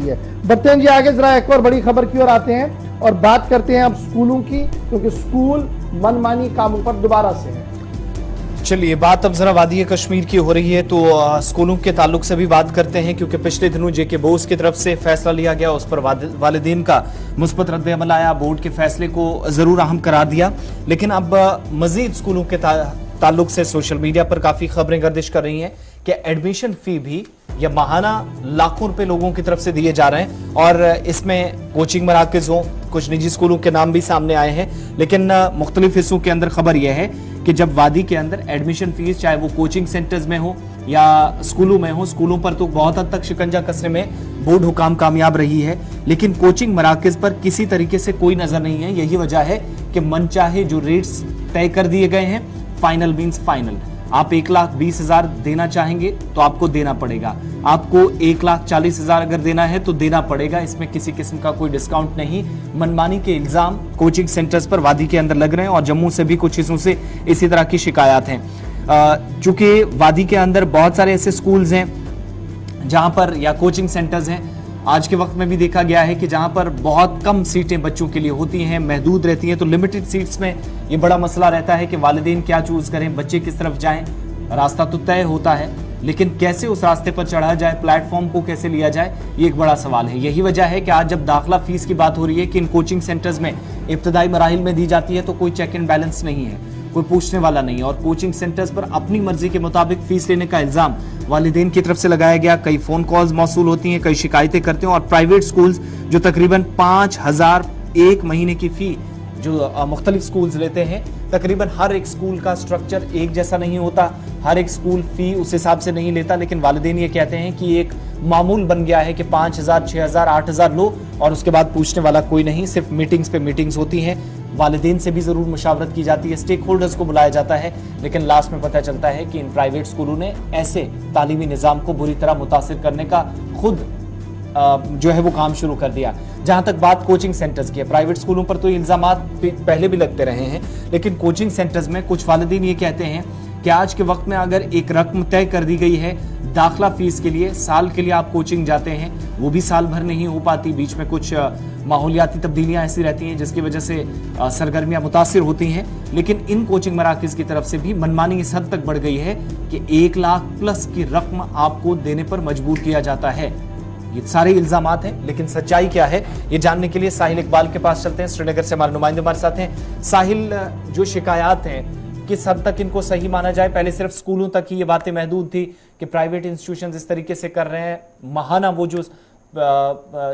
की है। बढ़ते हैं जी आगे, जरा एक और बड़ी खबर की ओर आते हैं और बात करते हैं अब स्कूलों की, क्योंकि स्कूल मनमानी कामों पर दोबारा से है। चलिए बात अब जरा वादी कश्मीर की हो रही है तो स्कूलों के ताल्लुक से भी बात करते हैं, क्योंकि पिछले दिनों जेके बोस की तरफ से फैसला लिया गया, उस पर वालिदैन का मुस्बत रद्द-ए-अमल आया, बोर्ड के फैसले को जरूर अहम करार दिया। लेकिन अब मजीद स्कूलों के ताल्लुक से सोशल मीडिया पर काफी खबरें गर्दिश कर रही हैं कि एडमिशन फी भी या माहाना लाखों रुपए लोगों की तरफ से दिए जा रहे हैं, और इसमें कोचिंग मराकज हो, कुछ निजी स्कूलों के नाम भी सामने आए हैं। लेकिन मुख्तलिफ हिस्सों के अंदर खबर यह है कि जब वादी के अंदर एडमिशन फीस, चाहे वो कोचिंग सेंटर्स में हो या स्कूलों में हो, स्कूलों पर तो बहुत हद तक शिकंजा कसने में बोर्ड हुकाम कामयाब रही है, लेकिन कोचिंग मराकज पर किसी तरीके से कोई नजर नहीं है। यही वजह है कि मनचाहे जो रेट्स तय कर दिए गए हैं, फाइनल मींस फाइनल। आप 1,20,000 देना चाहेंगे तो आपको देना पड़ेगा, आपको 1,40,000 अगर देना है तो देना पड़ेगा, इसमें किसी किस्म का कोई डिस्काउंट नहीं। मनमानी के इल्जाम कोचिंग सेंटर्स पर वादी के अंदर लग रहे हैं और जम्मू से भी कुछ हिस्सों से इसी तरह की शिकायत हैं। चूंकि वादी के अंदर बहुत सारे ऐसे स्कूल्स हैं जहां पर या कोचिंग सेंटर्स हैं, आज के वक्त में भी देखा गया है कि जहां पर बहुत कम सीटें बच्चों के लिए होती हैं, महदूद रहती हैं, तो लिमिटेड सीट्स में ये बड़ा मसला रहता है कि वालिदैन क्या चूज करें, बच्चे किस तरफ जाएं। रास्ता तो तय होता है, लेकिन कैसे उस रास्ते पर चढ़ा जाए, प्लेटफॉर्म को कैसे लिया जाए, ये एक बड़ा सवाल है। यही वजह है कि आज जब दाखिला फीस की बात हो रही है कि इन कोचिंग सेंटर्स में इब्तदाई मराहिल में दी जाती है तो कोई चेक एंड बैलेंस नहीं है, कोई पूछने वाला नहीं है, और कोचिंग सेंटर्स पर अपनी मर्जी के मुताबिक फीस लेने का इल्जाम वालिदैन की तरफ से लगाया गया। कई फोन कॉल्स मौसूल होती हैं, कई शिकायतें करते हैं, और प्राइवेट स्कूल्स जो तकरीबन 5,000 एक महीने की फी जो मुख्तलिफ स्कूल्स लेते हैं, तकरीबन हर एक स्कूल का स्ट्रक्चर एक जैसा नहीं होता, हर एक स्कूल फी उस हिसाब से नहीं लेता। लेकिन वालिदैन ये कहते हैं कि एक मामूल बन गया है कि 5,000, 6,000, 8,000 लो और उसके बाद पूछने वाला कोई नहीं, सिर्फ मीटिंग्स पे मीटिंग्स होती हैं। वालिदैन से भी जरूर मुशावरत की जाती है, स्टेक होल्डर्स को बुलाया जाता है, लेकिन लास्ट में पता चलता है कि इन प्राइवेट स्कूलों ने ऐसे तालीमी निज़ाम को बुरी तरह मुतासिर करने का खुद जो है वो काम शुरू कर दिया। जहां तक बात कोचिंग सेंटर्स की है, प्राइवेट स्कूलों पर तो इल्जामात पहले भी लगते रहे हैं, लेकिन कोचिंग सेंटर्स में कुछ वालिदैन ये कहते हैं कि आज के वक्त में अगर एक रकम तय कर दी गई है दाखिला फीस के लिए, साल के लिए आप कोचिंग जाते हैं, वो भी साल भर नहीं हो पाती, बीच में कुछ माहौलियाती तब्दीलियां ऐसी रहती हैं जिसकी वजह से सरगर्मियां मुतासिर होती हैं। लेकिन इन कोचिंग मराकज़ की तरफ से भी मनमानी इस हद तक बढ़ गई है कि 1 लाख प्लस की रकम आपको देने पर मजबूर किया जाता है। ये सारे इल्जामात हैं, लेकिन सच्चाई क्या है ये जानने के लिए साहिल इकबाल के पास चलते हैं। श्रीनगर से हमारे नुमाइंदे हमारे साथ हैं। साहिल, जो शिकायत हैं किस हद तक इनको सही माना जाए? पहले सिर्फ स्कूलों तक ही ये बातें महदूद थी कि प्राइवेट इंस्टीट्यूशंस इस तरीके से कर रहे हैं, महाना वो जो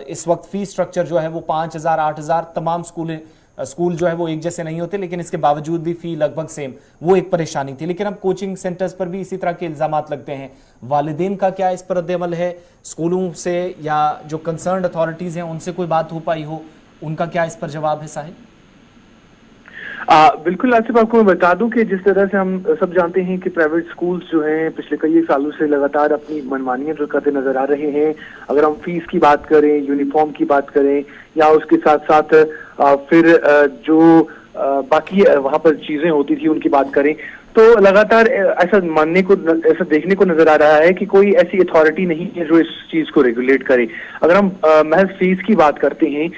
इस वक्त फीस स्ट्रक्चर जो है वो 5,000, 8,000, तमाम स्कूल जो है वो एक जैसे नहीं होते, लेकिन इसके बावजूद भी फी लगभग सेम, वो एक परेशानी थी। लेकिन अब कोचिंग सेंटर्स पर भी इसी तरह के इल्जामात लगते हैं। वालिदैन का क्या इस पर रद्द-ए-अमल है? स्कूलों से या जो कंसर्न्ड अथॉरिटीज हैं उनसे कोई बात हो पाई हो, उनका क्या इस पर जवाब है? साहिल, बिल्कुल आसिफ, आपको मैं बता दूं कि जिस तरह से हम सब जानते हैं कि प्राइवेट स्कूल्स जो हैं पिछले कई सालों से लगातार अपनी मनमानियां जो करते नजर आ रहे हैं। अगर हम फीस की बात करें, यूनिफॉर्म की बात करें, या उसके साथ साथ फिर जो बाकी वहां पर चीजें होती थी उनकी बात करें, तो लगातार ऐसा ऐसा देखने को नजर आ रहा है कि कोई ऐसी अथॉरिटी नहीं है जो इस चीज को रेगुलेट करे। अगर हम महज फीस की बात करते हैं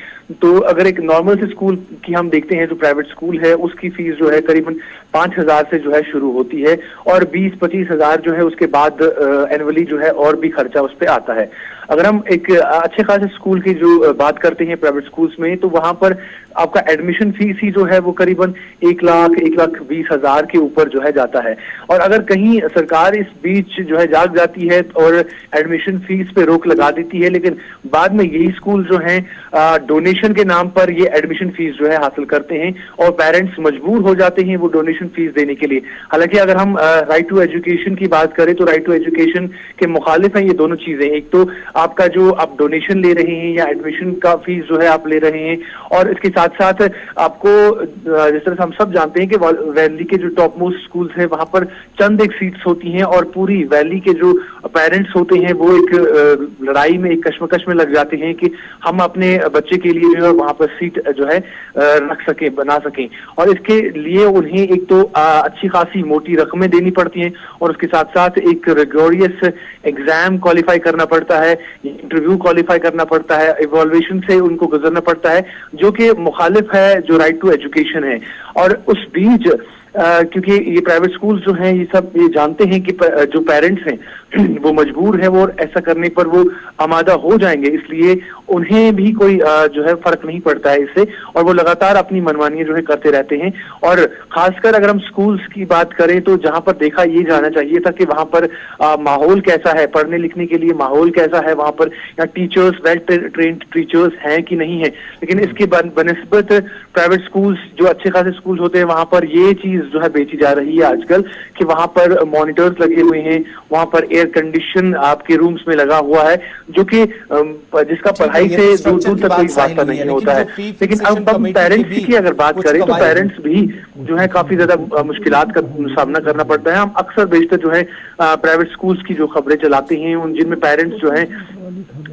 तो अगर एक नॉर्मल से स्कूल की हम देखते हैं, जो प्राइवेट स्कूल है उसकी फीस जो है करीबन 5,000 से जो है शुरू होती है, और 20-25 हजार जो है उसके बाद एनुअली जो है और भी खर्चा उस पर आता है। अगर हम एक अच्छे खासे स्कूल की जो बात करते हैं प्राइवेट स्कूल्स में, तो वहां पर आपका एडमिशन फीस ही जो है वो करीबन 1,20,000 के ऊपर जो है जाता है। और अगर कहीं सरकार इस बीच जो है जाग जाती है और एडमिशन फीस पे रोक लगा देती है, लेकिन बाद में यही स्कूल जो है डोनेशन के नाम पर ये एडमिशन फीस जो है हासिल करते हैं और पेरेंट्स मजबूर हो जाते हैं वो डोनेशन फीस देने के लिए। हालांकि अगर हम राइट टू एजुकेशन की बात करें तो राइट टू एजुकेशन के मुखालिफ हैं ये दोनों चीजें। एक तो आपका जो आप डोनेशन ले रहे हैं या एडमिशन का फीस जो है आप ले रहे हैं, और इसके साथ साथ आपको जिस तरह से हम सब जानते हैं कि वैली के जो टॉप मोस्ट स्कूल्स हैं वहां पर चंद एक सीट्स होती हैं, और पूरी वैली के जो पेरेंट्स होते हैं वो एक लड़ाई में, एक कश्मकश में लग जाते हैं कि हम अपने बच्चे के लिए जो है वहां पर सीट जो है रख सके, बना सके। और इसके लिए उन्हें एक तो अच्छी खासी मोटी रकमें देनी पड़ती हैं और उसके साथ साथ एक रिगोरियस एग्जाम क्वालिफाई करना पड़ता है, इंटरव्यू क्वालिफाई करना पड़ता है, इवॉल्यूशन से उनको गुजरना पड़ता है, जो कि मुखालिफ है जो राइट टू एजुकेशन है। और उस बीच क्योंकि ये प्राइवेट स्कूल जो हैं ये जानते हैं कि जो पेरेंट्स हैं वो मजबूर है, वो ऐसा करने पर वो आमादा हो जाएंगे, इसलिए उन्हें भी कोई जो है फर्क नहीं पड़ता है इससे, और वो लगातार अपनी मनमानियां जो है करते रहते हैं। और खासकर अगर हम स्कूल्स की बात करें तो जहां पर देखा ये जाना चाहिए था कि वहां पर माहौल कैसा है, पढ़ने लिखने के लिए माहौल कैसा है वहां पर, या टीचर्स वेल ट्रेन्ड टीचर्स हैं कि नहीं है, लेकिन इसके बनिस्बत प्राइवेट स्कूल्स जो अच्छे खासे स्कूल होते हैं वहां पर ये चीज जो है बेची जा रही है आजकल कि वहां पर मॉनिटर्स लगे हुए हैं, वहां पर एयर कंडीशन आपके रूम्स में लगा हुआ है, जो कि जिसका पढ़ाई से दूर दूर तक कोई वास्ता नहीं होता है। लेकिन अब हम पेरेंट्स की अगर बात करें तो पेरेंट्स भी जो है काफी ज्यादा मुश्किलात का सामना करना पड़ता है। हम अक्सर बेशतर जो है प्राइवेट स्कूल्स की जो खबरें चलाते हैं उन जिनमें पेरेंट्स जो है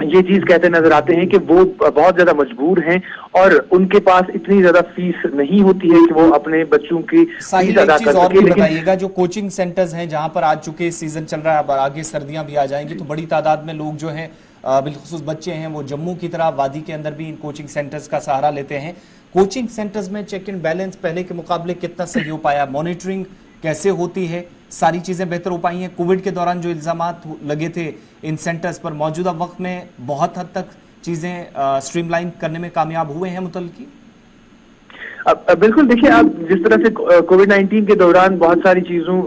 ये चीज कहते नजर आते हैं कि वो बहुत ज्यादा मजबूर हैं और उनके पास इतनी ज्यादा फीस नहीं होती है कि वो अपने बच्चों की फीस अदा कर सके। लेकिन बताइएगा, जो कोचिंग सेंटर्स हैं जहां पर आज चुके सीजन चल रहा है, अब आगे सर्दियां भी आ जाएंगी तो बड़ी तादाद में लोग जो हैं बिलखुसूस बच्चे हैं वो जम्मू की तरह वादी के अंदर भी इन कोचिंग सेंटर्स का सहारा लेते हैं। कोचिंग सेंटर्स में चेक एंड बैलेंस पहले के मुकाबले कितना सही हो पाया, मॉनिटरिंग कैसे होती है, सारी चीजें बेहतर हो पाई हैं? कोविड के दौरान जो इल्जामात लगे थे इन सेंटर्स पर, मौजूदा वक्त में बहुत हद तक चीजें स्ट्रीमलाइन करने में कामयाब हुए हैं मुतल्लिकी? बिल्कुल, देखिए आप जिस तरह से कोविड-19 के दौरान बहुत सारी चीजों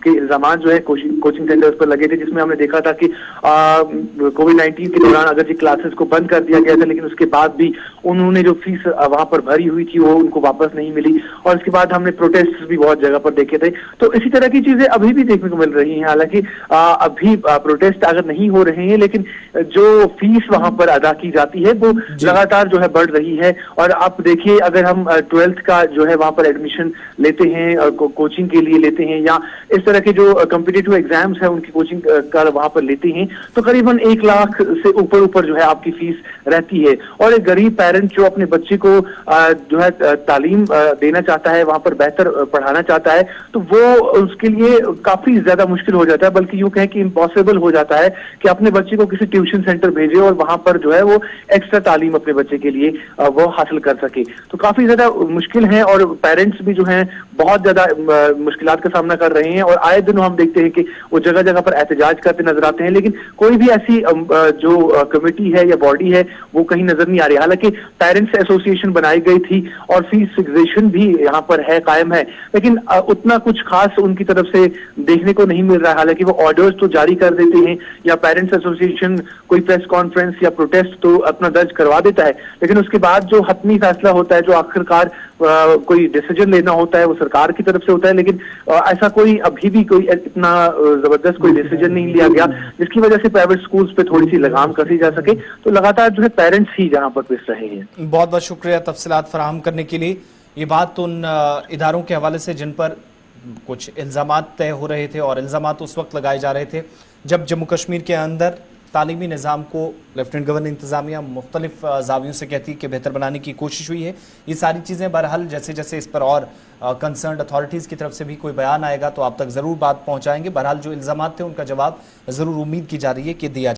के इल्जाम जो है कोचिंग सेंटर्स पर लगे थे, जिसमें हमने देखा था कि कोविड-19 के दौरान अगर जी क्लासेस को बंद कर दिया गया था, लेकिन उसके बाद भी उन्होंने जो फीस वहां पर भरी हुई थी वो उनको वापस नहीं मिली, और इसके बाद हमने प्रोटेस्ट भी बहुत जगह पर देखे थे। तो इसी तरह की चीजें अभी भी देखने को मिल रही हैं। हालांकि अभी प्रोटेस्ट अगर नहीं हो रहे हैं, लेकिन जो फीस वहां पर अदा की जाती है वो लगातार जो है बढ़ रही है। और आप देखिए, अगर हम 12th का जो है वहां पर एडमिशन लेते हैं, कोचिंग के लिए लेते हैं, या इस तरह के जो कॉम्पिटिटिव एग्जाम्स है उनकी कोचिंग का वहां पर लेते हैं, तो करीबन 1 लाख से ऊपर जो है आपकी फीस रहती है। और एक गरीब पेरेंट जो अपने बच्चे को जो है तालीम देना चाहता है, वहां पर बेहतर पढ़ाना चाहता है, तो वो उसके लिए काफी ज्यादा मुश्किल हो जाता है, बल्कि यूं कहें कि इम्पॉसिबल हो जाता है कि अपने बच्चे को किसी ट्यूशन सेंटर भेजे और वहां पर जो है वो एक्स्ट्रा तालीम अपने बच्चे के लिए वो हासिल कर सके। तो काफी ज्यादा मुश्किल है और पेरेंट्स भी जो हैं बहुत ज्यादा मुश्किलात का सामना कर रहे हैं। और आए दिन हम देखते हैं कि वो जगह जगह पर एहतजाज करते नजर आते हैं, लेकिन कोई भी ऐसी जो कमेटी है या बॉडी है वो कहीं नजर नहीं आ रही। हालांकि पेरेंट्स एसोसिएशन बनाई गई थी और फीस फिक्सेशन भी यहाँ पर है, कायम है, लेकिन उतना कुछ खास उनकी तरफ से देखने को नहीं मिल रहा है। हालांकि वो ऑर्डर्स तो जारी कर देते हैं या पेरेंट्स एसोसिएशन कोई प्रेस कॉन्फ्रेंस या प्रोटेस्ट तो अपना दर्ज करवा देता है, लेकिन उसके बाद जो हतमी फैसला होता है, जो आखिरकार कोई डिसीजन लेना होता है, वो सरकार की तरफ से होता है। लेकिन ऐसा कोई अभी भी कोई इतना जबरदस्त कोई डिसीजन नहीं लिया गया जिसकी वजह से प्राइवेट स्कूल्स पे थोड़ी सी लगाम कसी जा सके। तो लगातार जो है पेरेंट्स ही जहां पर पिस रहे हैं। बहुत बहुत शुक्रिया तफसीलात फराहम करने के लिए। ये बात उन इदारों के हवाले से जिन पर कुछ इल्जामात तय हो रहे थे, और इल्जामात उस वक्त लगाए जा रहे थे जब जम्मू कश्मीर के अंदर तालीमी निज़ाम को लेफ्टिनेंट गवर्नर इंतजामिया मुख्तलिफ जावियों से कहती है कि बेहतर बनाने की कोशिश हुई है। ये सारी चीज़ें बहरहाल जैसे जैसे इस पर और कंसर्न्ड अथॉरिटीज़ की तरफ से भी कोई बयान आएगा तो आप तक ज़रूर बात पहुँचाएंगे। बहरहाल जो इल्ज़ामात थे उनका जवाब ज़रूर उम्मीद की जा रही है कि दिया